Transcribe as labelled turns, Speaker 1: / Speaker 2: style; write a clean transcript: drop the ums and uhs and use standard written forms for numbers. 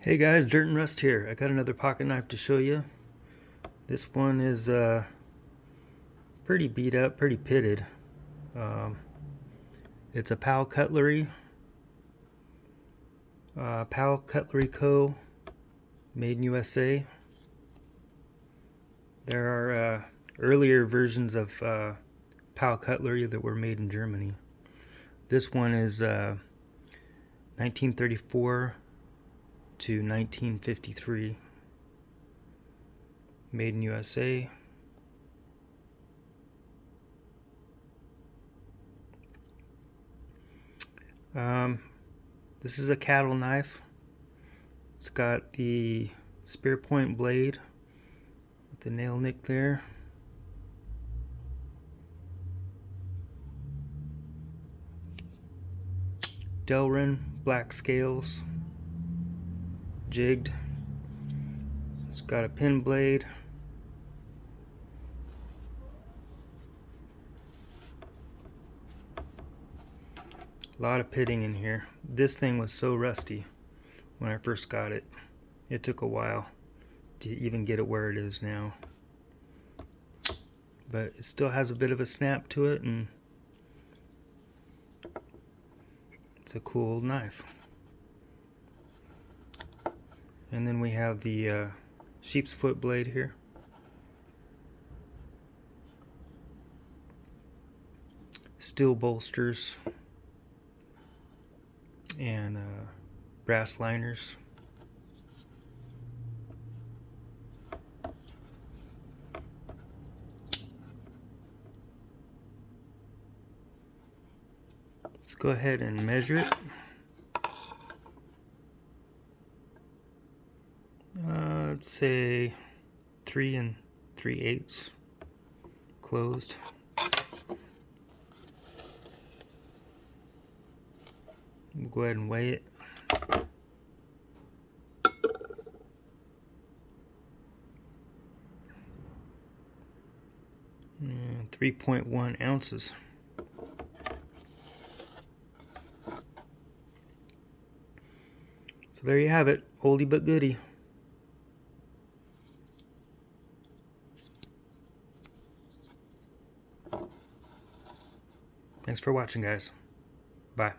Speaker 1: Hey guys, Dirt and Rust here. I got another pocket knife to show you. This one is pretty beat up, pretty pitted. Um, it's a Cutlery Co. Made in USA. There are earlier versions of Cutlery that were made in Germany. This one is 1934 to 1953. Made in USA. This is a cattle knife. It's got the spear point blade with the nail nick there. Delrin black scales, jigged. It's got a pin blade. A lot of pitting in here. This thing was so rusty when I first got it. It took a while to even get it where it is now. But it still has a bit of a snap to it, and it's a cool knife. And then we have the sheep's foot blade here. Steel bolsters and brass liners. Let's go ahead and measure it. Let's say 3 3/8 closed. We'll go ahead and weigh it. And 3.1 ounces. So there you have it, oldie but goodie. Thanks for watching, guys. Bye.